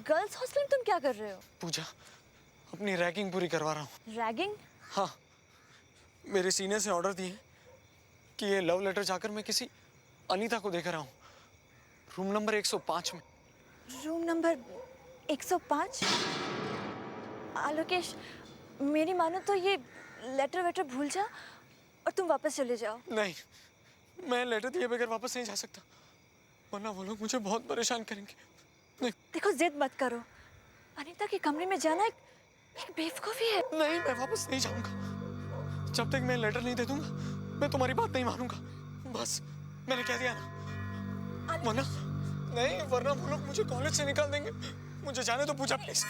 Girls hostel में तुम क्या कर रहे हो? पूजा, अपनी रैगिंग पूरी करवा रहा हूँ। रैगिंग? हाँ, मेरे सीनियर से ऑर्डर दिए कि ये लव लेटर जाकर मैं किसी अनीता को देकर आऊँ, रूम नंबर 105 में। Room number 105? आलोकेश, मेरी मानो तो ये लेटर वेटर भूल जा और तुम वापस चले जाओ। नहीं, मैं लेटर दिए बगैर वापस नहीं जा सकता, वरना वो लोग मुझे बहुत परेशान करेंगे। नहीं। देखो, जिद मत करो। अनीता के कमरे में जाना एक बेवकूफी है। नहीं, मैं वापस नहीं जाऊंगा। जब तक मैं लेटर नहीं दे दूंगा, मैं तुम्हारी बात नहीं मानूंगा। बस, मैंने कह दिया ना। वरना नहीं, वरना वो लोग मुझे कॉलेज से निकाल देंगे। मुझे जाने दो Puja, please.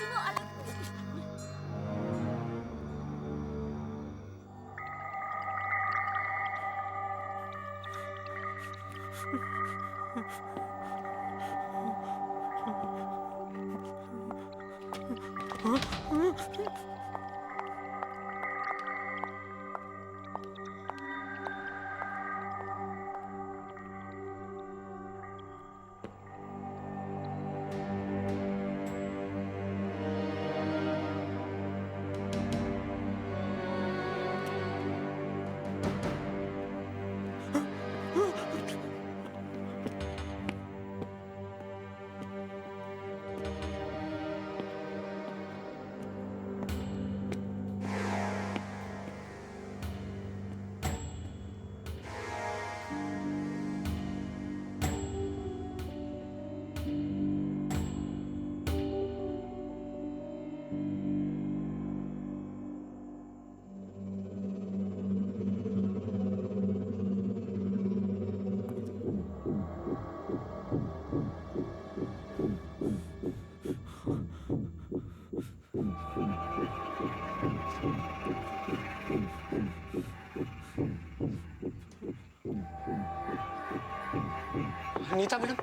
Anita madam,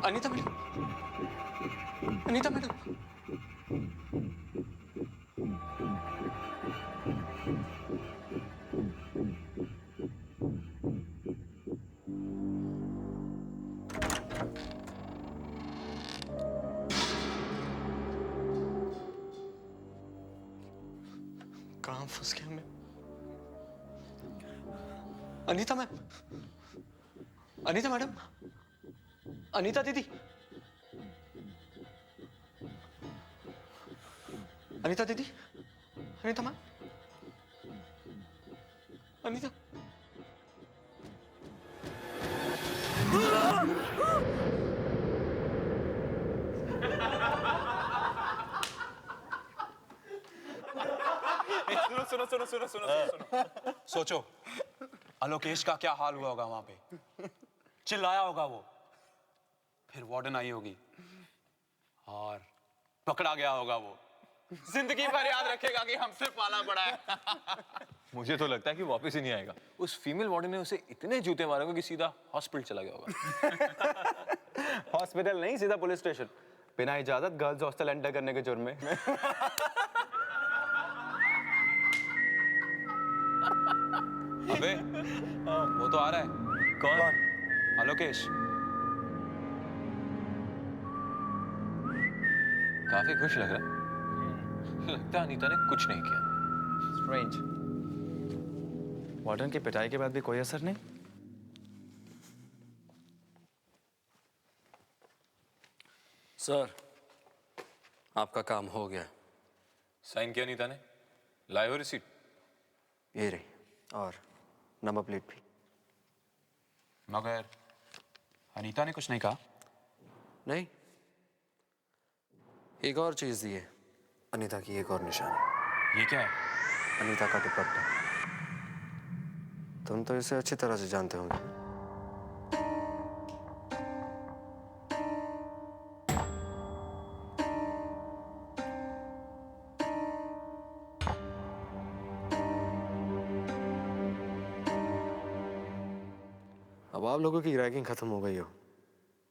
Anita madam, Anita madam. कहाँ फंस गया मैं? अनीता मैम, अनीता मैडम, अनीता दीदी, अनीता दीदी, अनीता मैम, अनीता। सुनो सुनो सुनो सुनो सुनो सुनो। सोचो आलोकेश का क्या हाल हुआ होगा वहां पे। चिल्लाया होगा वो, फिर वार्डन आई होगी और पकड़ा गया होगा वो। जिंदगी भर याद रखेगा कि हमसे पाला पड़ा है। मुझे तो लगता है कि वापस ही नहीं आएगा। उस फीमेल वार्डन ने उसे इतने जूते मारे होंगे कि सीधा हॉस्पिटल चला गया होगा। हॉस्पिटल नहीं, सीधा पुलिस स्टेशन, बिना इजाजत गर्ल्स हॉस्टल एंटर करने के जुर्म में। अबे वो तो आ रहा है। कौन? आलोकेश। काफी खुश लग रहा है। लगता है अनीता ने कुछ नहीं किया। स्ट्रेंज। वार्डन की पिटाई के बाद भी कोई असर नहीं। सर, आपका काम हो गया। साइन किया अनीता ने? लाए हो रिसीट? ये रही, और नंबर प्लेट भी। मगर अनीता ने कुछ नहीं कहा? नहीं, एक और चीज दी है, अनीता की एक और निशानी। ये क्या है? अनीता का दुपट्टा। तुम तो इसे अच्छी तरह से जानते होंगे। अब आप लोगों की रैगिंग खत्म हो गई हो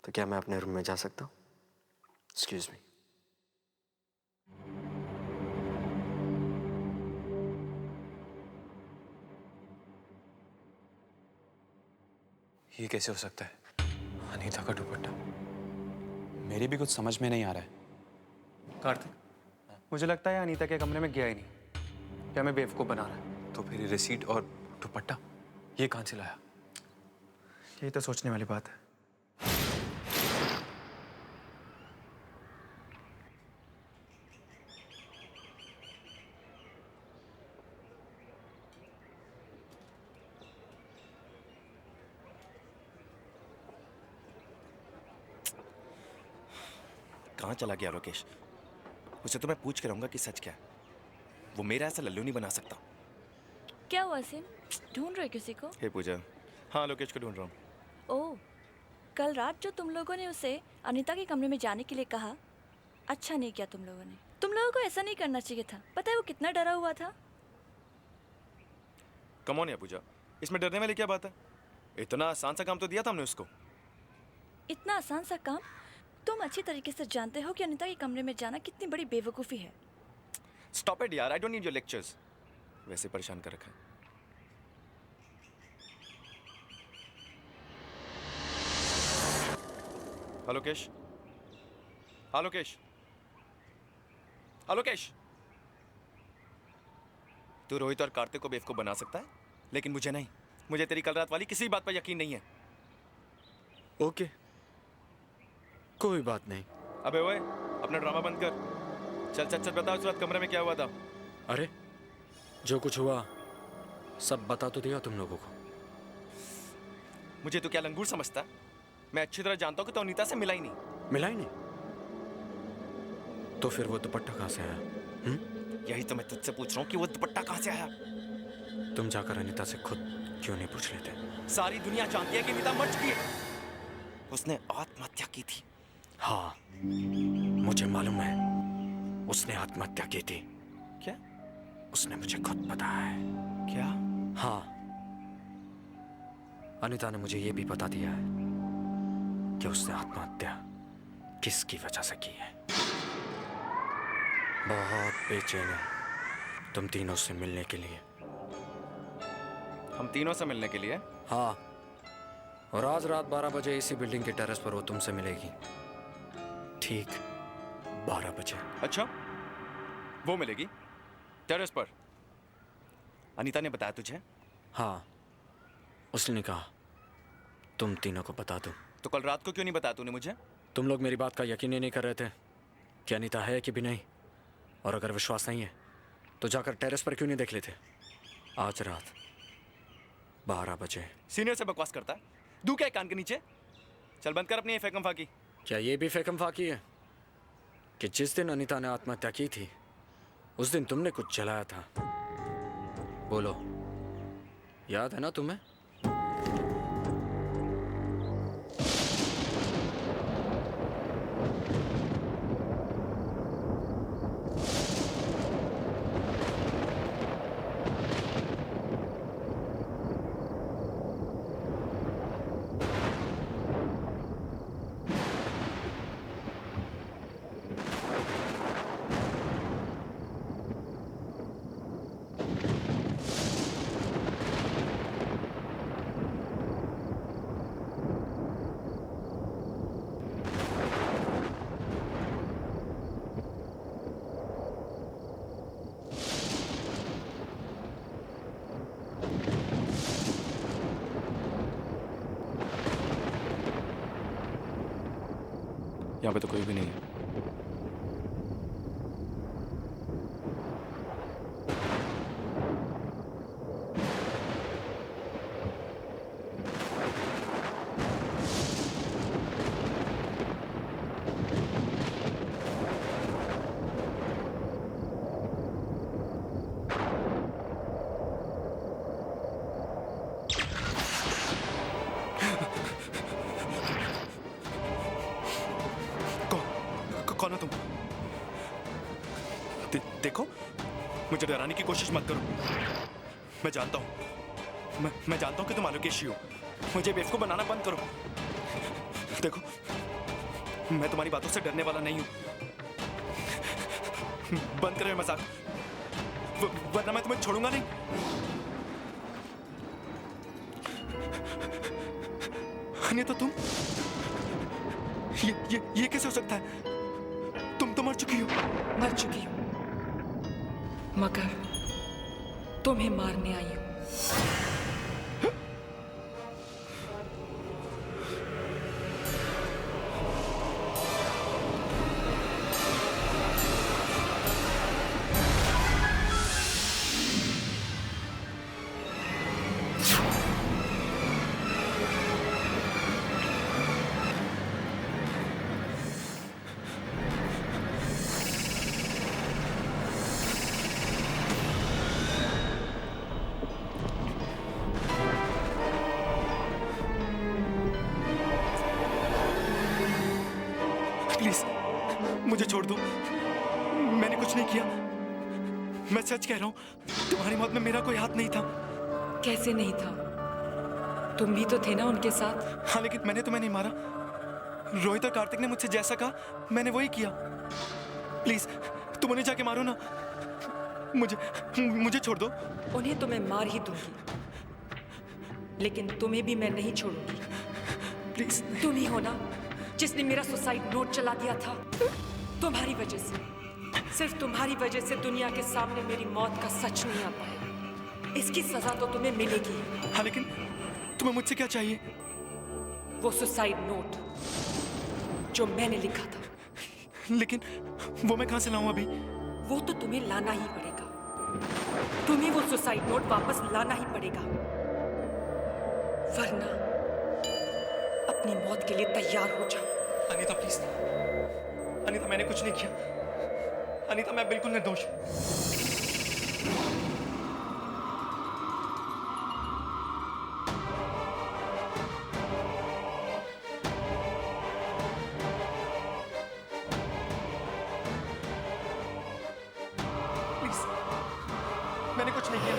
तो क्या मैं अपने रूम में जा सकता हूँ? Excuse me. ये कैसे हो सकता है? अनीता का दुपट्टा। मेरी भी कुछ समझ में नहीं आ रहा है। कार्तिक, मुझे लगता है अनीता के कमरे में गया ही नहीं, क्या मैं बेवकूफ़ बना रहा है। तो फिर रिसीट और दुपट्टा ये कहाँ से लाया? यही तो सोचने वाली बात है। कहाँ चला गया लोकेश? उसे तो मैं पूछ के रहूंगा कि सच क्या है। वो मेरा ऐसा लल्लू नहीं बना सकता। क्या हुआ सिम, ढूंढ रहे किसी को? हे पूजा, हाँ लोकेश को ढूंढ रहा हूँ। ओह, कल रात जो तुम लोगों ने उसे अनीता के कमरे में जाने के लिए कहा, अच्छा नहीं किया तुम लोगों ने। तुम लोगों को ऐसा नहीं करना चाहिए था। पता है वो कितना डरा हुआ था? कम ऑन या पूजा, इसमें डरने वाली क्या बात है? इतना आसान सा काम तो दिया था हमने उसको। इतना आसान सा काम? तुम अच्छी तरीके से जानते हो कि अनीता के कमरे में जाना कितनी बड़ी बेवकूफ़ी है। स्टॉप इट यार, I don't need your lectures. वैसे परेशान कर रखा है। हेलो केश, हेलो केश, हेलो केश। तू रोहित और कार्तिक को बेवकूफ बना सकता है, लेकिन मुझे नहीं। मुझे तेरी कल रात वाली किसी बात पर यकीन नहीं है। ओके, कोई बात नहीं। अबे ओए, अपना ड्रामा बंद कर। चल चल चल, बता उस रात कमरे में क्या हुआ था। अरे जो कुछ हुआ सब बता तो दिया तुम लोगों को। मुझे तो क्या लंगूर समझता है? मैं अच्छी तरह जानता हूँ कि तो अनीता से मिला ही नहीं। मिला ही नहीं? तो फिर वो दुपट्टा कहाँ से आया? यही तो मैं तुझसे पूछ रहा हूँ कि वो दुपट्टा कहाँ से आया। तुम जाकर अनीता से खुद क्यों नहीं पूछ लेते? सारी दुनिया जानती है कि अनीता मर चुकी है। उसने आत्महत्या की थी। हाँ, मुझे मालूम है उसने आत्महत्या की थी। क्या? उसने मुझे खुद बताया है। क्या? हाँ, अनीता ने मुझे ये भी बता दिया है कि उसने आत्महत्या किसकी वजह से की है। बहुत बेचैन है तुम तीनों से मिलने के लिए। हम तीनों से मिलने के लिए? हाँ, और आज रात 12 बजे इसी बिल्डिंग के टेरेस पर वो तुमसे मिलेगी। ठीक 12 बजे। अच्छा, वो मिलेगी टेरेस पर? अनीता ने बताया तुझे? हाँ, उसने कहा तुम तीनों को बता दो। तो कल रात को क्यों नहीं बताया तूने मुझे? तुम लोग मेरी बात का यकीन ही नहीं कर रहे थे कि अनीता है कि भी नहीं। और अगर विश्वास नहीं है तो जाकर टेरेस पर क्यों नहीं देख लेते? आज रात 12 बजे। सीनियर से बकवास करता है? दू क्या कान के नीचे? चल बंद कर अपनी ये फेकम फाकी। क्या ये भी फेकम फाकी है कि जिस दिन अनीता ने आत्महत्या की थी उस दिन तुमने कुछ जलाया था? बोलो, याद है ना तुम्हें? यहाँ पे तो कोई भी नहीं है। कौन हो तुम? देखो, मुझे डराने की कोशिश मत करो। मैं जानता हूँ, मैं जानता हूँ कि तुम आलोकेशी हो। मुझे बेवकूफ बनाना बंद करो। देखो, मैं तुम्हारी बातों से डरने वाला नहीं हूँ। बंद करो ये मजाक, वरना मैं तुम्हें छोड़ूंगा नहीं। नहीं तो तुम ये कैसे हो सकता है? तुम तो मर चुकी हो। मर चुकी हूँ, मगर तुम्हें मारने आई हूँ। प्लीज मुझे छोड़ दो, मैंने कुछ नहीं किया। मैं सच कह रहा हूँ, तुम्हारी मौत में मेरा कोई हाथ नहीं था। कैसे नहीं था? तुम भी तो थे ना उनके साथ। हाँ, लेकिन मैंने तुम्हें नहीं मारा। रोहित और कार्तिक ने मुझसे जैसा कहा मैंने वही किया। प्लीज तुम उन्हें जाके मारो ना, मुझे छोड़ दो। उन्हें तो मैं मार ही दूंगी, लेकिन तुम्हें भी मैं नहीं छोड़ूंगी। प्लीज। तुम ही हो ना जिसने मेरा सुसाइड नोट चला दिया था। तुम्हारी वजह से, सिर्फ तुम्हारी वजह से दुनिया के सामने मेरी मौत का सच नहीं आ पाया। इसकी सजा तो तुम्हें मिलेगी। हाँ, लेकिन तुम्हें मुझसे क्या चाहिए? वो सुसाइड नोट जो मैंने लिखा था। लेकिन वो मैं कहाँ से लाऊं अभी? वो तो तुम्हें लाना ही पड़ेगा। तुम्हें वो सुसाइड नोट वापस लाना ही पड़ेगा, वरना अपनी मौत के लिए तैयार हो जाओ। अनीता प्लीज। अनीता, मैंने कुछ नहीं किया। अनीता, मैं बिल्कुल निर्दोष हूं। प्लीज, मैंने कुछ नहीं किया।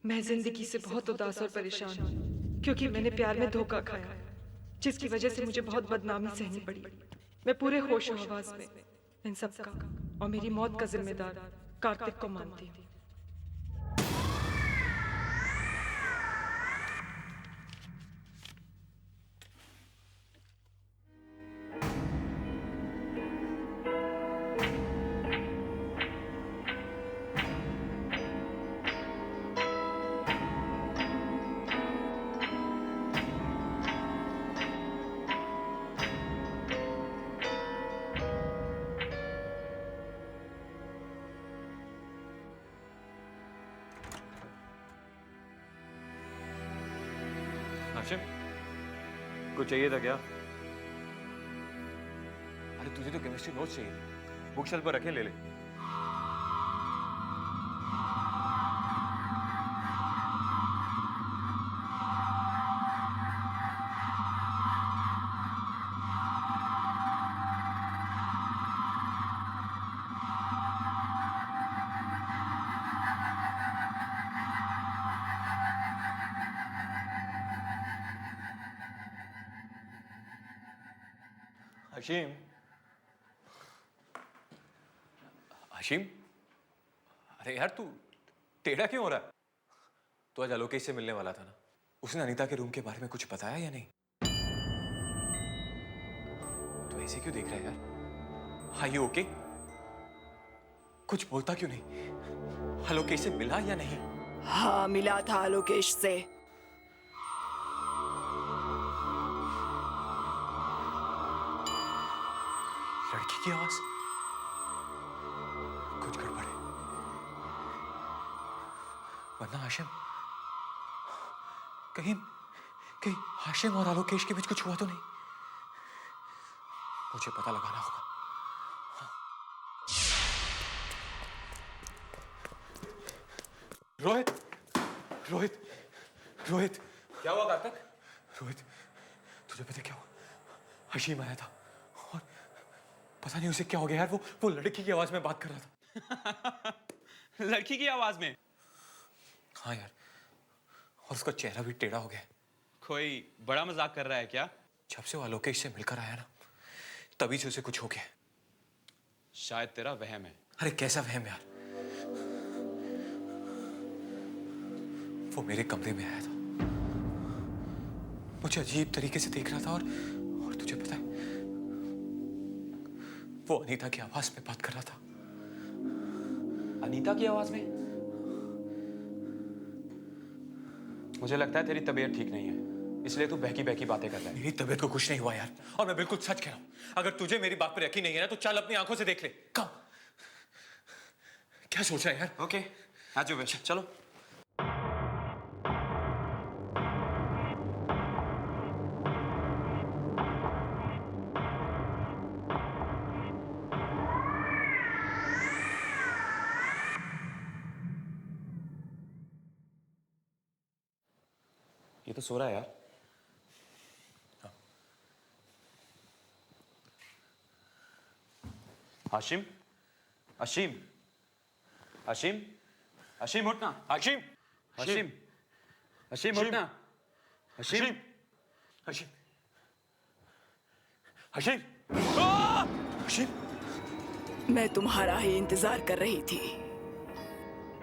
मैं जिंदगी से बहुत उदास और परेशान हूँ, क्योंकि मैंने प्यार में धोखा खाया, जिसकी वजह से मुझे बहुत बदनामी सहनी पड़ी। मैं पूरे होश हवास में इन सब का और मेरी मौत का जिम्मेदार कार्तिक को मानती हूँ। हाशिम, कुछ चाहिए था क्या? अरे तुझे तो केमिस्ट्री नोट्स चाहिए, बुक शेल्फ पर रखे, ले ले। हशीम, हशीम, अरे यार तू टेढ़ा क्यों हो रहा है? तू आज आलोकेश से मिलने वाला था ना? उसने अनीता के रूम के बारे में कुछ बताया या नहीं? तू ऐसे क्यों देख रहा है यार? हाँ, ये ओके? कुछ बोलता क्यों नहीं? आलोकेश से मिला या नहीं? हाँ, मिला था आलोकेश से। लड़की की आवाज, कुछ गड़बड़ है। वरना हाशिम, कहीं कहीं हाशिम और आलोकेश के बीच कुछ हुआ तो नहीं? मुझे पता लगाना होगा। रोहित, रोहित, रोहित, क्या हुआ कार्तिक? रोहित, तुझे पता क्या हुआ? हशीम आया था और पता नहीं उसे क्या हो गया यार, वो लड़की की आवाज में बात कर रहा था। लड़की की आवाज में? हाँ यार, और उसका चेहरा भी टेढ़ा हो गया। कोई बड़ा मजाक कर रहा है क्या? जब से वो आलोकेश से मिलकर आया ना, तभी से उसे कुछ हो गया। शायद तेरा वहम है। अरे कैसा वहम यार? वो मेरे कमरे में आया था, मुझे अजीब तरीके से देख रहा था, और तुझे पता है वो अनीता की आवाज में बात कर रहा था। अनीता की आवाज में? मुझे लगता है तेरी तबीयत ठीक नहीं है, इसलिए तू बहकी बहकी बातें कर रहा है। मेरी तबीयत को कुछ नहीं हुआ यार, और मैं बिल्कुल सच कह रहा हूं। अगर तुझे मेरी बात पर यकीन नहीं है ना, तो चल अपनी आंखों से देख ले। कम क्या सोच रहा है यार? ओके, आज चलो। ये तो सो रहा है यार। हाशिम, हाशिम, हाशिम, हाशिम उठना। हाशिम, हाशिम, हाशिम उठना। हाशिम, हशीम, हशीम, हशीम। मैं तुम्हारा ही इंतजार कर रही थी।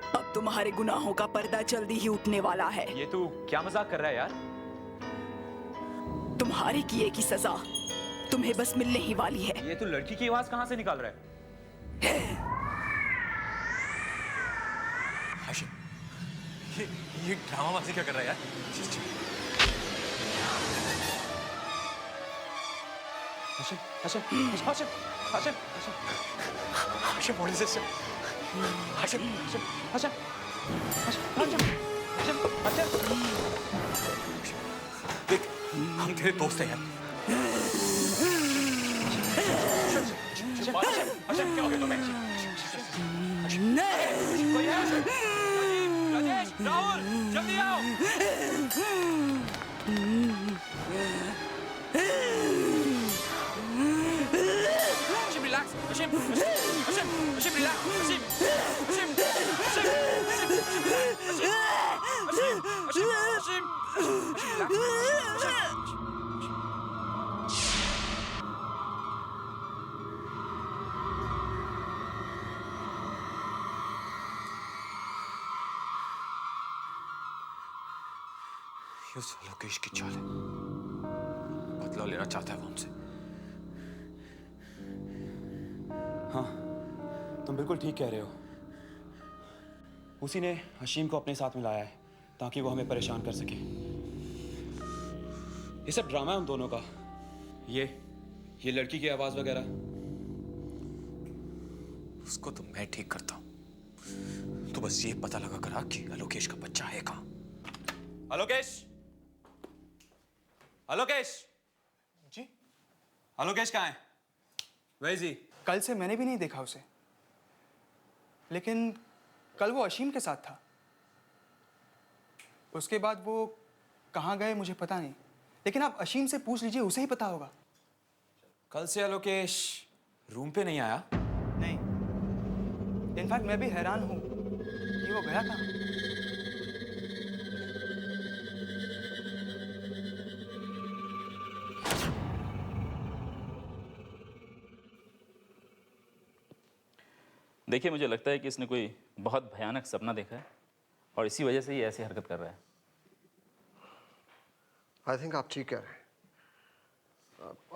अब तुम्हारे गुनाहों का पर्दा जल्दी ही उठने वाला है। ये तू क्या मजाक कर रहा है यार? तुम्हारे किए की सजा तुम्हें बस मिलने ही वाली है। ये तू लड़की की आवाज कहां से निकाल रहा है? हाशिम, ये ड्रामाबाजी क्या कर रहा है यार? Hashim, Hashim, Hashim, Hashim, Hashim, what is this? Hashim, Hashim, Hashim, Hashim, Hashim, देख, हम तेरे दोस्त हैं यार। हाशिम, क्या हो गया तुम्हें? राजेश, राहुल, जल्दी आओ। Hashim, relax. Hashim, Hashim, Hashim, relax. Hashim, Hashim, Hashim, Hashim, Hashim, Hashim, Hashim, relax. ये उस आलोकेश की चाल है, बदला लेना चाहता है वो हमसे। हाँ, तुम बिल्कुल ठीक कह रहे हो। उसी ने हशीम को अपने साथ मिलाया है ताकि वो हमें परेशान कर सके। ये सब ड्रामा है उन दोनों का। ये लड़की की आवाज वगैरह। उसको तो मैं ठीक करता हूं। तो बस ये पता लगा करा कि आलोकेश का बच्चा है कहां। आलोकेश, आलोकेश जी? आलोकेश कहाँ है? वही जी। कल से मैंने भी नहीं देखा उसे, लेकिन कल वो अशीम के साथ था। उसके बाद वो कहाँ गए मुझे पता नहीं, लेकिन आप अशीम से पूछ लीजिए, उसे ही पता होगा। कल से आलोकेश रूम पे नहीं आया? नहीं, इनफैक्ट मैं भी हैरान हूँ कि वो गया कहाँ। देखिए, मुझे लगता है कि इसने कोई बहुत भयानक सपना देखा है और इसी वजह से ही ऐसी हरकत कर रहा है। आई थिंक आप ठीक कह रहे हैं।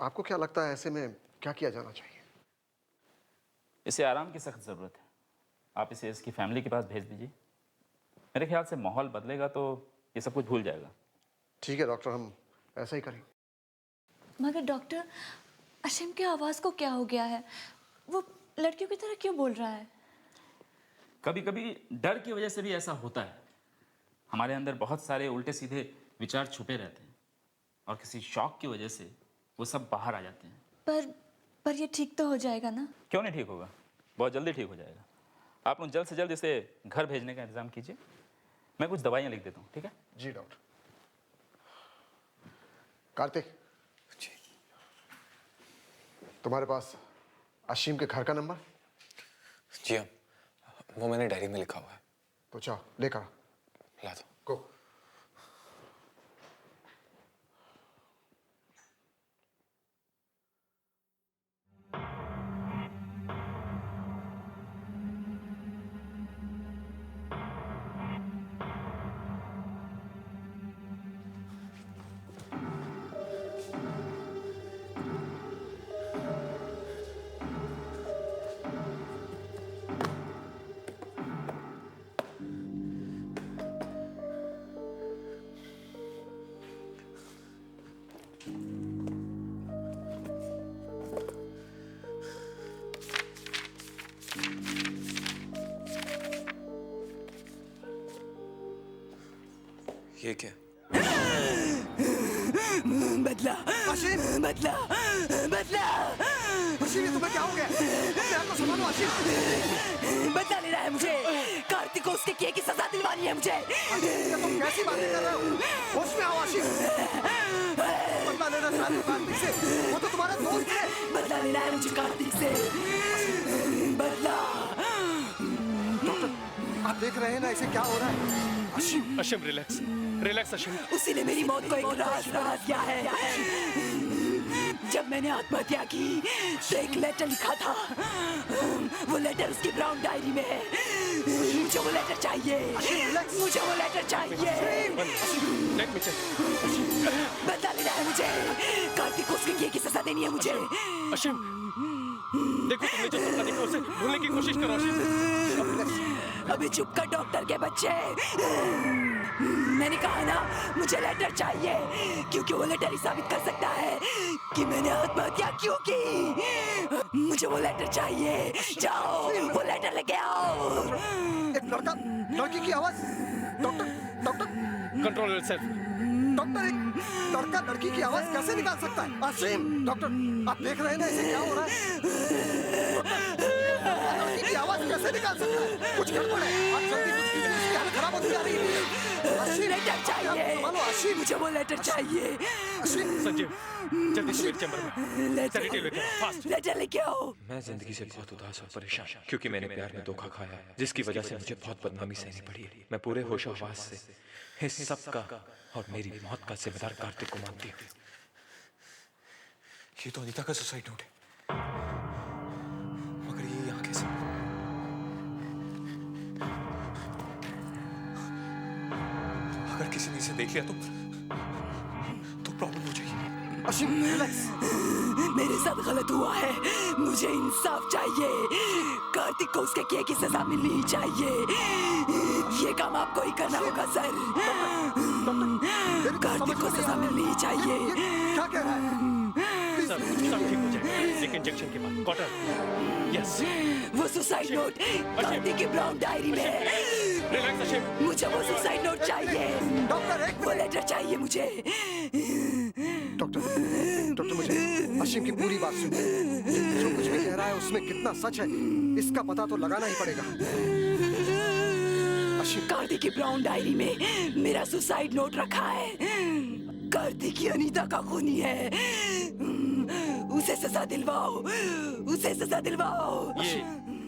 आपको क्या लगता है ऐसे में क्या किया जाना चाहिए? इसे आराम की सख्त ज़रूरत है। आप इसे इसकी फैमिली के पास भेज दीजिए। मेरे ख्याल से माहौल बदलेगा तो ये सब कुछ भूल जाएगा। ठीक है डॉक्टर, हम ऐसा ही करेंगे। मगर डॉक्टर, अशीम की आवाज़ को क्या हो गया है? वो लड़कियों की तरह क्यों बोल रहा है? कभी कभी डर की वजह से भी ऐसा होता है। हमारे अंदर बहुत सारे उल्टे सीधे विचार छुपे रहते हैं और किसी शॉक की वजह से वो सब बाहर आ जाते हैं। पर ये ठीक तो हो जाएगा ना? क्यों नहीं ठीक होगा? बहुत जल्दी ठीक हो जाएगा। आप लोग जल्द से जल्द इसे घर भेजने का इंतजाम कीजिए। मैं कुछ दवाइयाँ लिख देता हूँ, ठीक है? जी डॉक्टर। कार्तिक जी, तुम्हारे पास अशीम के घर का नंबर? जी हाँ, वो मैंने डायरी में लिखा हुआ है। तो जाओ लेकर ला दो। गो। ये क्या? बदला बदला बदला। आशिम, ये तुम्हें क्या हो गया? अपने आप को संभालो आशिम। बदला लेना है मुझे। कार्तिक को उसके किए की सजा दिलवानी है मुझे। ये तुम कैसी बातें कर रहे हो? होश में आओ आशिम। बदला लेना चाहते हो कार्तिक से? वो तो तुम्हारा दोस्त है। बदला लेना है मुझे कार्तिक से। बदला। डॉक्टर, आप देख रहे हैं ना इसे क्या हो रहा है? Ashim relax relax Ashim. उसी ने मेरी मौत को एक राज बना दिया है। जब मैंने आत्महत्या की तो एक लेटर लिखा था। वो लेटर उसकी ब्राउन डायरी में है। मुझे वो लेटर चाहिए। मुझे वो लेटर चाहिए। बदला लेना है मुझे। कार्तिक को उसके किए की सजा देनी है मुझे। अशिम, देखो तुमने जो सपना देखा उसे भूलने की कोशिश करो अशिम। अभी चुप कर डॉक्टर के बच्चे। मैंने कहा ना मुझे लेटर चाहिए, क्योंकि वो लेटर ही साबित कर सकता है कि मैंने आत्महत्या क्यों की। मुझे वो लेटर चाहिए। जाओ वो लेटर लेके आओ। एक लड़की की आवाज। Doctor control yourself. डॉक्टर, एक लड़का लड़की की आवाज कैसे निकाल सकता है? आशिम, डॉक्टर आप देख रहे हैं ना इसे क्या हो रहा है? डॉक्टर, लड़की की आवाज कैसे निकाल सकता है? कुछ गड़बड़ है। आप जल्दी कुछ कीजिए, इसकी हालत खराब होती जा रही है। आशिम, लेटर चाहिए। आशिम, मुझे वो लेटर चाहिए। संजीव, जल्दी से मेरे चैम्बर में सेडेटिव लेके आओ, फास्ट। लेटर लेके आओ। मैं जिंदगी से बहुत उदास और परेशान, क्योंकि मैंने प्यार में धोखा खाया है, जिसकी वजह से मुझे बहुत बदनामी सहनी पड़ी है। मैं पूरे होशो-हवास से इस सब का और मेरी मौत का जिम्मेदार कार्तिक को मानती हूँ। ये तो अनीता का सुसाइड नोट है, मगर ये यहाँ कैसे? अगर किसी ने इसे देख लिया तो प्रॉब्लम हो जाएगी। आशिम, रिलैक्स। मेरे साथ गलत हुआ है। मुझे इंसाफ चाहिए। कार्तिक को उसके किए की सजा मिलनी ही चाहिए। ये काम आपको ही करना होगा सर। कार्तिक को सजा मिलनी ही चाहिए। क्या कह रहा है? सब ठीक हो जाएगा, एक इंजेक्शन के बाद। Cotton, yes. वो सुसाइड नोट कार्तिक की ब्राउन डायरी में है। रिलैक्स अशिम। मुझे वो सुसाइड नोट चाहिए। डॉक्टर, एक वो लेटर चाहिए मुझे। डॉक्टर मुझे आशिम की पूरी बात सुनिए। जो कुछ भी कह रहा है उसमें कितना सच है इसका पता तो लगाना ही पड़ेगा। कार्तिक की ब्राउन डायरी में मेरा सुसाइड नोट रखा है। कार्तिक की अनीता का खूनी है। उसे सजा दिलवाओ, उसे सजा दिलवाओ।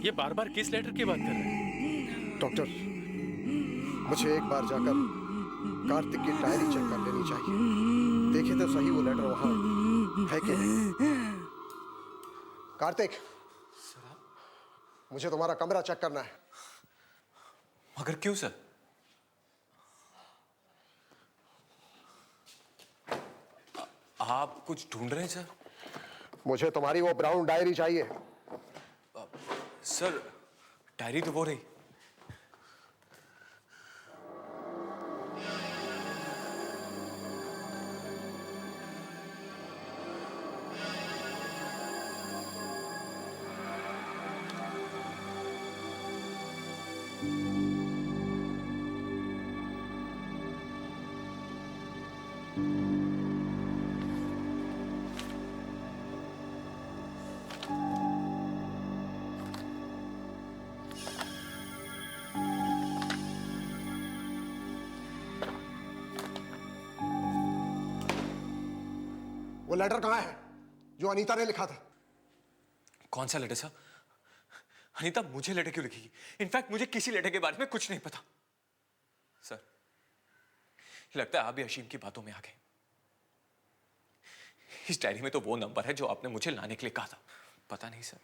ये बार-बार किस लेटर की बात कर रहे हैं? डॉक्टर, मुझे एक बार जाकर कार्तिक की डायरी चेक कर लेनी चाहिए। देखे तो सही वो लेटर वहां है कि नहीं। कार्तिक, मुझे तुम्हारा कमरा चेक करना है। मगर क्यों सर? आप कुछ ढूंढ रहे हैं सर? मुझे तुम्हारी वो ब्राउन डायरी चाहिए। सर, डायरी तो वो रही। वो लेटर कहाँ है जो अनीता ने लिखा था? कौन सा लेटर सर? अनीता मुझे लेटर क्यों लिखेगी? इनफैक्ट मुझे किसी लेटर के बारे में कुछ नहीं पता। सर, लगता है आप भी अशीम की बातों में आ गए। इस डायरी में तो वो नंबर है जो आपने मुझे लाने के लिए कहा था। पता नहीं सर,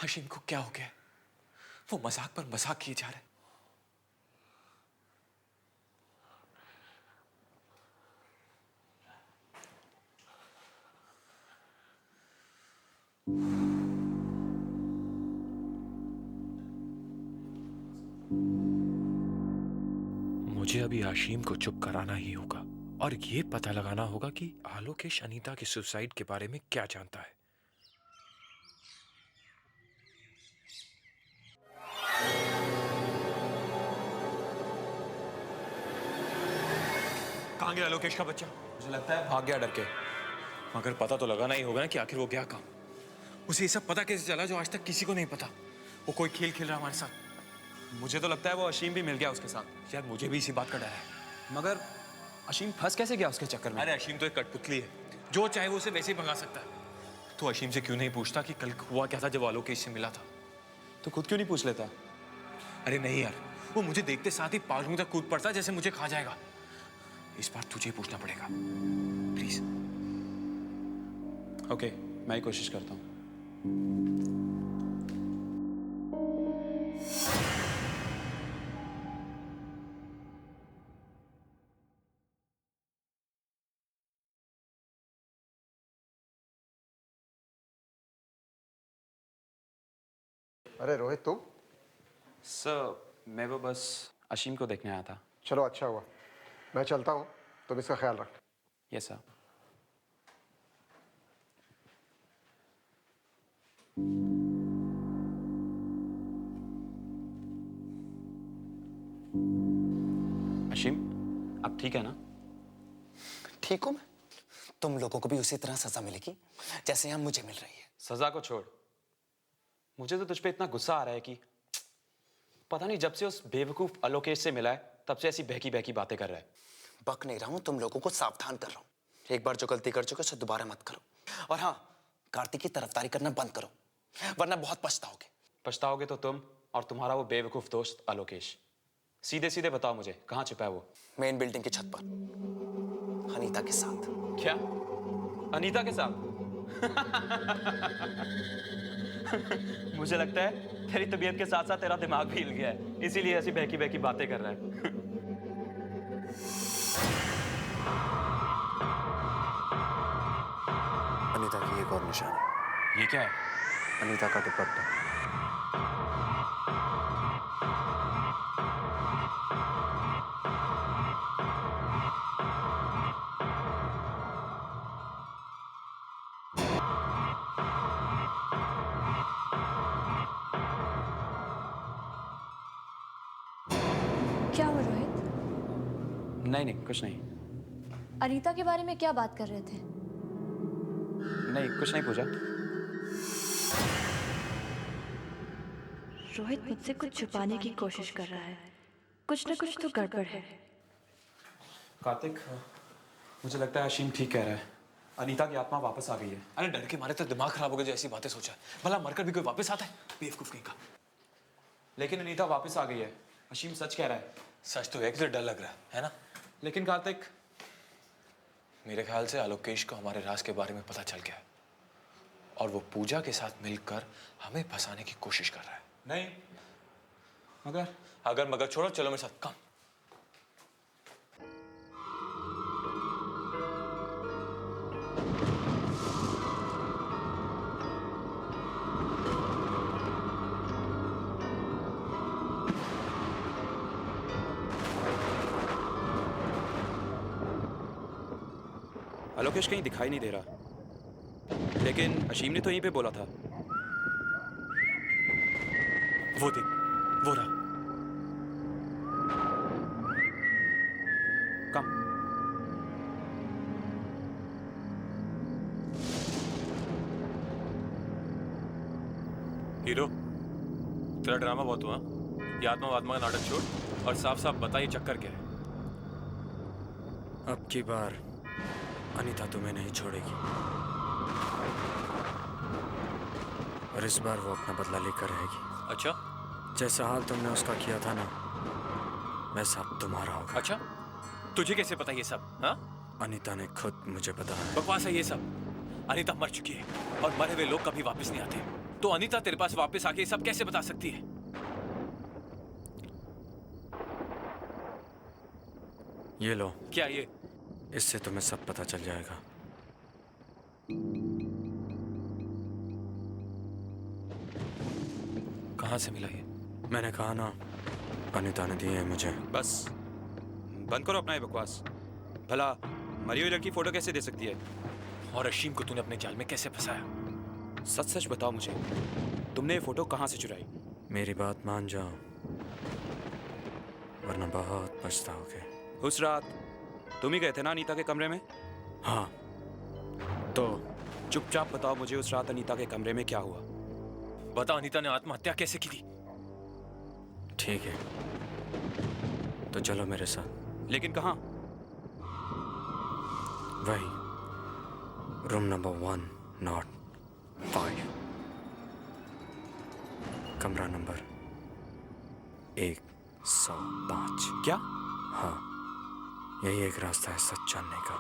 अशीम को क्या हो गया? वो मजाक पर मजाक किए जा रहे हैं। मुझे अभी आशीम को चुप कराना ही होगा। और ये पता लगाना होगा कि आलोकेश अनीता के सुसाइड के बारे में क्या जानता है। कहाँ गया आलोकेश का बच्चा? मुझे लगता है भाग गया डर के। मगर पता तो लगाना ही होगा ना कि आखिर वो गया कहाँ। उसे ये सब पता कैसे चला जो आज तक किसी को नहीं पता। वो कोई खेल खेल रहा है हमारे साथ। मुझे तो लगता है वो अशीम भी मिल गया उसके साथ। यार मुझे भी इसी बात का डर है। मगर अशीम फंस कैसे गया उसके चक्कर में? अरे अशीम तो एक कठपुतली है, जो चाहे वो उसे वैसे ही भगा सकता है। तो अशीम से क्यों नहीं पूछता कि कल हुआ क्या था जब आलोकेश से मिला था? तो खुद क्यों नहीं पूछ लेता? अरे नहीं यार, वो मुझे देखते साथ ही पालूं तक कूद पड़ता जैसे मुझे खा जाएगा। इस बार तुझे ही पूछना पड़ेगा, प्लीज। ओके, मैं ही कोशिश करता हूँ। अरे रोहित तुम? सर मैं वो बस अशीम को देखने आया था। चलो अच्छा हुआ, मैं चलता हूँ, तुम इसका ख्याल रख। Yes sir. अशीम, अब ठीक है ना? ठीक हूं मैं। तुम लोगों को भी उसी तरह सजा मिलेगी जैसे यहाँ मुझे मिल रही है। सजा को छोड़, मुझे तो तुझ पे इतना गुस्सा आ रहा है कि पता नहीं जब से उस बेवकूफ आलोकेश से मिला है तब से ऐसी बहकी बहकी बातें कर रहा है। बक नहीं रहा हूं, तुम लोगों को सावधान कर रहा हूं। एक बार जो गलती कर चुके उसे दोबारा मत करो। और हाँ, कार्तिक की तरफदारी करना बंद करो, वरना बहुत पछताओगे। पछताओगे तो तुम और तुम्हारा वो बेवकूफ दोस्त आलोकेश। सीधे सीधे बताओ मुझे, कहाँ छुपा है वो? मेन बिल्डिंग की छत पर, अनीता के साथ। क्या? अनीता के साथ? मुझे लगता है तेरी तबीयत के साथ साथ तेरा दिमाग भी हिल गया है, इसीलिए ऐसी बहकी बहकी बातें कर रहा है। अनीता की एक और निशानी। ये क्या है? अनीता का दुपट्टा। क्या हुआ रोहित? नहीं नहीं, कुछ नहीं। अनीता के बारे में क्या बात कर रहे थे? नहीं, कुछ नहीं पूजा। रोहित मुझसे कुछ छुपाने की कोशिश कर रहा है। कुछ न कुछ तो गड़बड़ है। कार्तिक, मुझे लगता है अशीम ठीक कह रहा है। अनीता की आत्मा वापस आ गई है। अरे डर के मारे तो दिमाग खराब हो गया जो ऐसी बातें सोचा है। भला मरकर भी कोई वापस आता है? बेवकूफ कहीं का। लेकिन अनीता वापस आ गई है। अशीम सच कह रहा है। सच तो है कि डर लग रहा है ना? लेकिन कार्तिक, मेरे ख्याल से आलोकेश को हमारे राज के बारे में पता चल गया है और वो पूजा के साथ मिलकर हमें फंसाने की कोशिश कर रहा है। नहीं, मगर अगर मगर छोड़ो, चलो मेरे साथ। कम। आलोकेश कहीं दिखाई नहीं दे रहा, लेकिन अशीम ने तो यहीं पे बोला था। वो देख, वो रहा। कम। हीरो, तेरा ड्रामा बहुत हुआ। ये आत्मा वात्मा का नाटक छोड़ और साफ साफ बता ये चक्कर क्या है। अब की बार अनीता तुम्हें नहीं छोड़ेगी और इस बार वो अपना बदला लेकर रहेगी। अच्छा? जैसा हाल तुमने उसका किया था ना, वैसा अब तुम्हारा होगा। अच्छा, तुझे कैसे पता ये सब? हाँ, अनीता ने खुद मुझे बताया। बकवास है ये सब। अनीता मर चुकी है और मरे हुए लोग कभी वापस नहीं आते। तो अनीता तेरे पास वापस आके ये सब कैसे बता सकती है? ये लो। क्या ये? इससे तुम्हें सब पता चल जाएगा। कहाँ से मिला ये? मैंने कहा ना, अनीता ने दिए हैं मुझे। बस बंद करो अपना ये बकवास। भला मरी हुई लड़की फोटो कैसे दे सकती है? और अशीम को तूने अपने जाल में कैसे फंसाया? सच सच बताओ मुझे, तुमने ये फोटो कहाँ से चुराई? मेरी बात मान जाओ, वरना बहुत पछताओगे। उस रात तुम ही गए थे ना अनीता के कमरे में? हाँ। तो चुपचाप बताओ मुझे, उस रात अनीता के कमरे में क्या हुआ? बता, अनीता ने आत्महत्या कैसे की थी? ठीक है, तो चलो मेरे साथ। लेकिन कहाँ? वही, रूम नंबर 105, कमरा नंबर 105। क्या? हाँ, यही एक रास्ता है सच जानने का।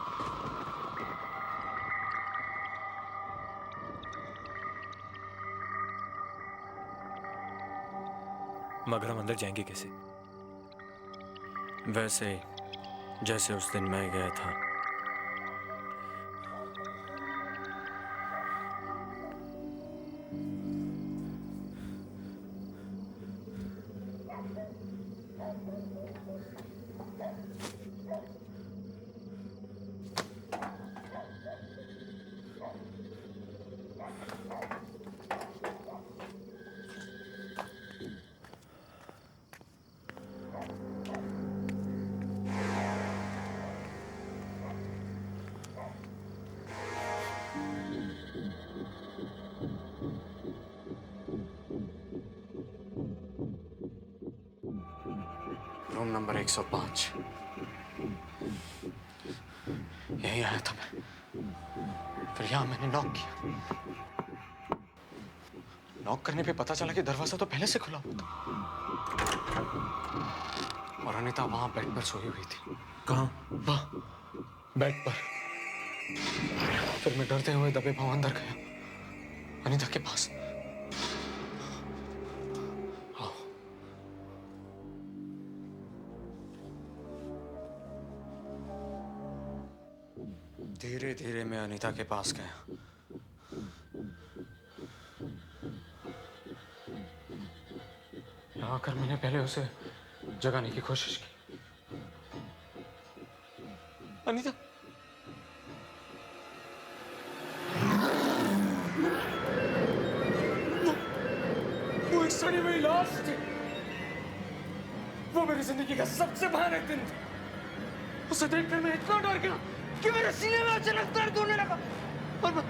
मगर हम अंदर जाएंगे कैसे? वैसे ही जैसे उस दिन मैं गया था। Room number 105। यही आया था मैं। फिर यहाँ मैंने नॉक किया। नॉक करने पे पता चला कि दरवाजा तो पहले से खुला हुआ था और अनीता वहां बेड पर सोई हुई थी। कहाँ? वहां बेड पर। फिर मैं डरते हुए दबे पांव अंदर गया अनीता के पास। धीरे धीरे मैं अनीता के पास गया। यहाँ आकर मैंने पहले उसे जगाने की कोशिश की। अनीता, वो एक सड़ी हुई लाश थी। वो मेरी जिंदगी का सबसे भयानक दिन था। उसे देखकर मैं इतना डर गया कि मेरे सीने में अचानक दर्द होने लगा और मैं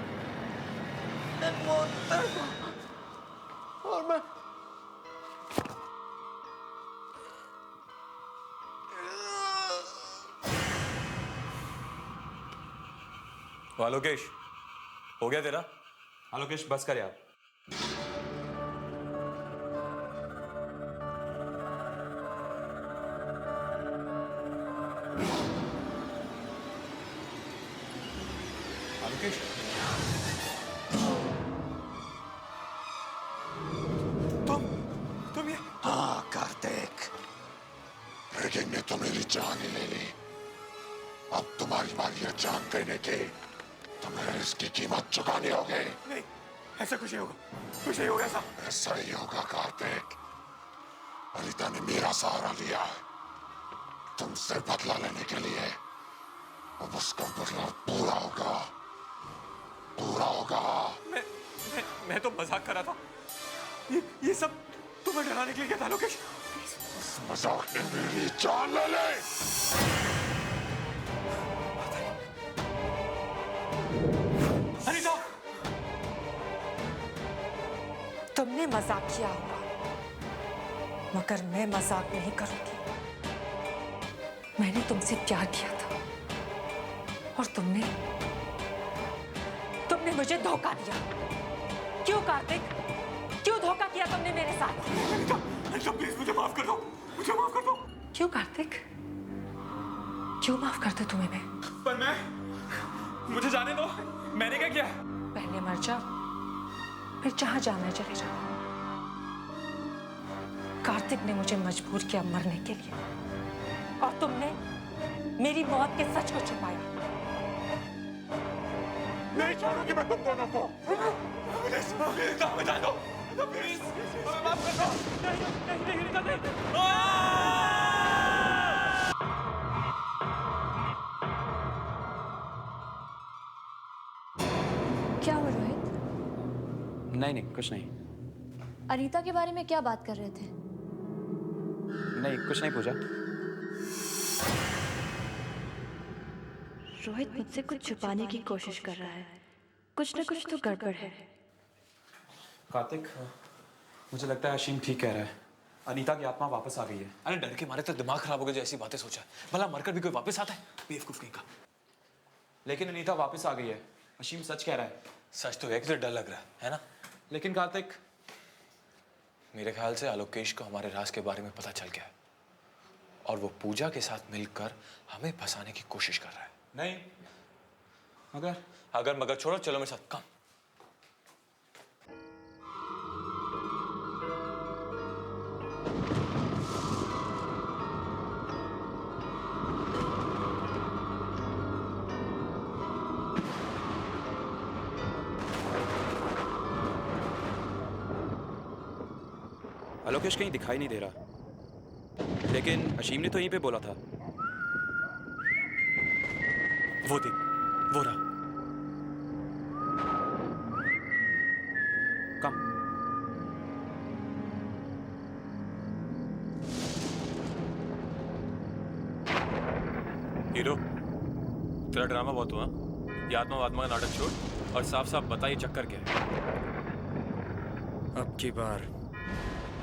आलोकेश, हो गया तेरा? आलोकेश बस कर यार। आलोकेश, तुम ये? हाँ कार्तिक, रेडिंग ने तो मेरी जान ही ले ली। अब तुम्हारी बारी है जान देने की। तुम्हें इसकी कीमत चुकानी होगी। नहीं, ऐसा कुछ नहीं होगा। कुछ नहीं होगा ऐसा। ऐसा ही होगा कार्तिक। अनीता ने मेरा सहारा लिया है तुमसे बदला लेने के लिए। अब उसका बदला पूरा होगा, पूरा होगा। मैं तो मजाक कर रहा था। ये सब तुम्हें डराने के लिए क्या था लोकेश? इस मजाक ने मेरी जान ले ली। अनीता, तुमने मजाक किया होगा, मगर मैं मजाक नहीं करूंगी। मैंने तुमसे प्यार किया था और तुमने मुझे धोखा दिया। क्यों कार्तिक? क्यों धोखा किया तुमने मेरे साथ? अनीता प्लीज मुझे माफ कर दो, मुझे माफ कर दो। क्यों कार्तिक? क्यों माफ कर दूं तुम्हें मैं? पर मुझे जाने दो। मैंने क्या किया? पहले मर जाओ, फिर जहां जाना है चले जाओ। कार्तिक ने मुझे मजबूर किया मरने के लिए और तुमने मेरी मौत के सच को छुपाया। नहीं छोड़ूंगी मैं तुम दोनों को। प्लीज बता दो, प्लीज माफ कर दो। नहीं। क्या हुआ रोहित? नहीं कुछ नहीं। अनीता के बारे में क्या बात कर रहे थे? नहीं कुछ नहीं पूजा। रोहित मुझसे कुछ छुपाने की कोशिश कर रहा है। कुछ न कुछ तो गड़बड़ है। कार्तिक, मुझे लगता है अशीम ठीक कह रहा है। अनीता की आत्मा वापस आ गई है। अरे डर के मारे तो दिमाग खराब हो गया, जैसी बातें सोचा है। भला मरकर भी कोई वापस आता है? बेवकूफ कहीं का। लेकिन अनीता वापस आ गई है। अशीम सच कह रहा है। सच तो है कि तो डर लग रहा है ना? लेकिन कार्तिक, मेरे ख्याल से आलोकेश को हमारे राज के बारे में पता चल गया है और वो पूजा के साथ मिलकर हमें फंसाने की कोशिश कर रहा है। नहीं, अगर मगर छोड़ो, चलो मेरे साथ। कम। आलोकेश कहीं दिखाई नहीं दे रहा, लेकिन अशीम ने तो यहीं पे बोला था। वो देख, वो रहा। कम। हीरो, तेरा ड्रामा बहुत हुआ। ये आत्मा का नाटक छोड़ और साफ साफ बता ये चक्कर क्या है। अब की बार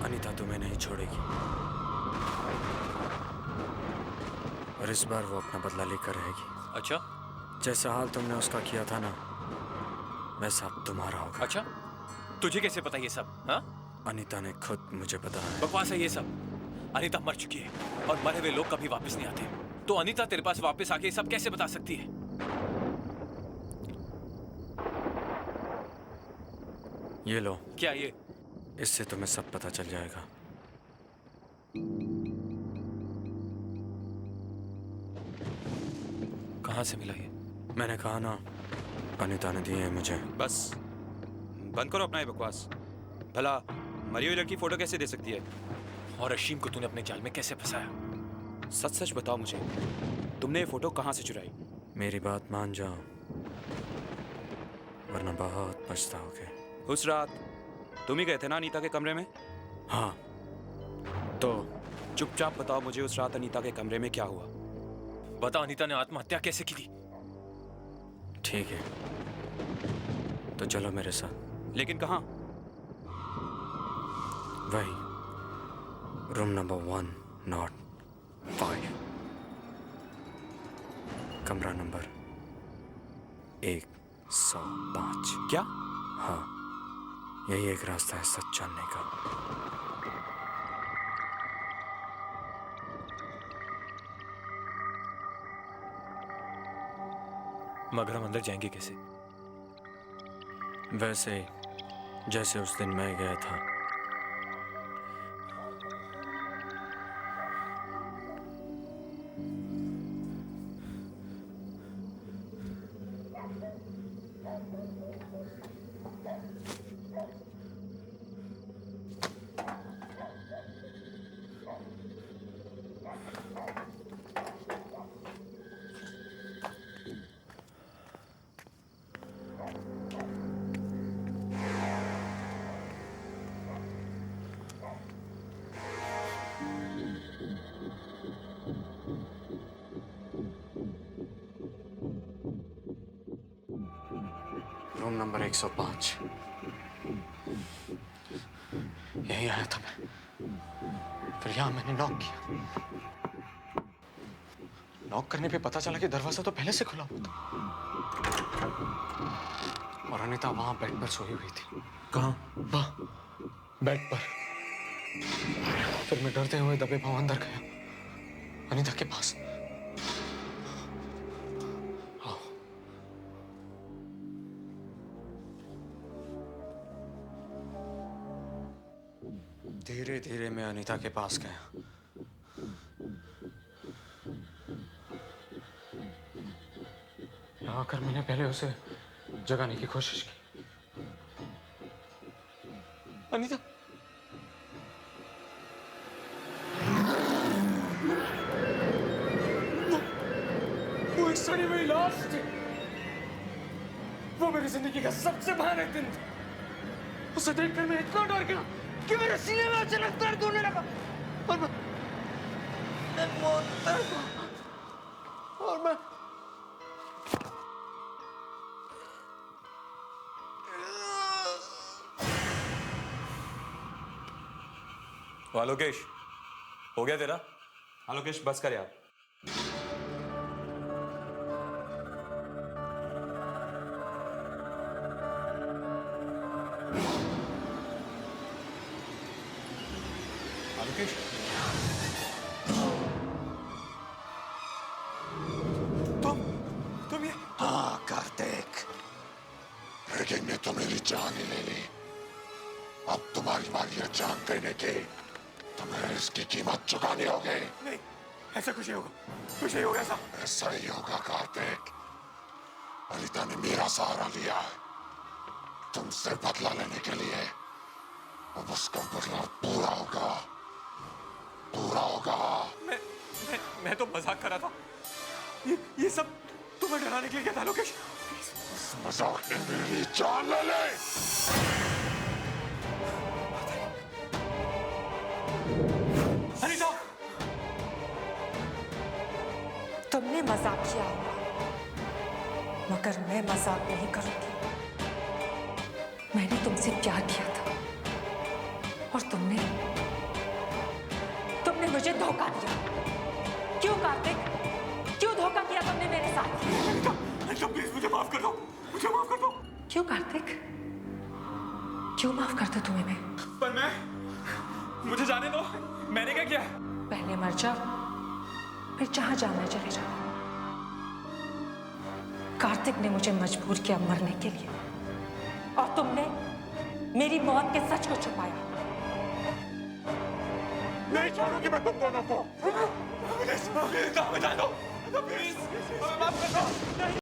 अनीता तुम्हें नहीं छोड़ेगी और इस बार वो अपना बदला लेकर रहेगी। अच्छा? जैसा हाल तुमने उसका किया था ना, वैसा अब तुम्हारा होगा। अच्छा, तुझे कैसे पता ये सब? हाँ? अनीता ने खुद मुझे बताया। बकवास है ये सब। अनीता मर चुकी है और मरे हुए लोग कभी वापस नहीं आते। तो अनीता तेरे पास वापस आके ये सब कैसे बता सकती है? ये लो। क्या ये? इससे तुम्हें सब पता चल जाएगा। कहाँ से मिला ये? मैंने कहा ना, अनीता ने दिए हैं मुझे। बस बंद करो अपना ये बकवास। भला मरी हुई लड़की फोटो कैसे दे सकती है? और अशीम को तूने अपने जाल में कैसे फंसाया? सच सच बताओ मुझे, तुमने ये फोटो कहाँ से चुराई? मेरी बात मान जाओ, वरना बहुत पछताओगे। उस रात तुम ही गए थे ना अनीता के कमरे में? हाँ। तो चुपचाप बताओ मुझे, उस रात अनीता के कमरे में क्या हुआ? बता, अनीता ने आत्महत्या कैसे की थी? ठीक है, तो चलो मेरे साथ। लेकिन कहाँ? वही, रूम नंबर 105, कमरा नंबर 105। क्या? हाँ, यही एक रास्ता है सच जानने का। मगर हम अंदर जाएंगे कैसे? वैसे जैसे उस दिन मैं गया था। Room number 105। यही आया था मैं। फिर यहाँ मैंने नॉक किया। नॉक करने पे पता चला कि दरवाजा तो पहले से खुला हुआ था और अनीता वहां बेड पर सोई हुई थी। कहाँ? बेड पर। फिर मैं डरते हुए दबे पांव अंदर गया अनीता के पास। धीरे धीरे मैं अनीता के पास गया। यहाँ आकर मैंने पहले उसे जगाने की कोशिश की। अनीता, वो एक सड़ी हुई लाश थी। वो मेरे मेरी जिंदगी का सबसे भयानक दिन था। उसे देखकर मैं इतना डर गया कि मेरे सीने में अचानक दर्द होने लगा और मैं बहुत दर्द हुआ। और मैं आलोकेश, हो गया तेरा? आलोकेश बस कर यार। आलोकेश, तुम ये? हाँ कार्तिक, लेकिन ने तो मेरी जान ही ले ली। अब तुम्हारी बारी है जान देने की। तुम्हें इसकी कीमत चुकानी होगी। नहीं, ऐसा कुछ नहीं होगा, कुछ नहीं होगा ऐसा। ऐसा ही होगा कार्तिक। अनिता ने मेरा सहारा लिया है तुमसे बदला लेने के लिए। अब उसका बदला पूरा होगा, पूरा होगा। मैं तो मजाक कर रहा था। ये सब तुम्हें डराने के लिए क्या था लोकेश? इस मजाक ने मेरी जान ले ली। अनिता! तुमने मजाक किया होगा, मगर मैं मजाक नहीं करूंगी। मैंने तुमसे प्यार किया था और तुमने मुझे धोखा दिया। क्यों कार्तिक? क्यों धोखा किया तुमने मेरे साथ? अनिता प्लीज मुझे माफ कर दो, मुझे माफ कर दो। क्यों कार्तिक? क्यों माफ कर दूं तुम्हें मैं? पर मुझे जाने दो, मैंने क्या किया? पहले मर जाओ, फिर जहां जाना है चले जाओ। कार्तिक ने मुझे मजबूर किया मरने के लिए और तुमने मेरी मौत के सच को छुपाया। नहीं छोड़ूंगी मैं तुम दोनों को। प्लीज, प्लीज, बचा दो, प्लीज, माफ कर दो।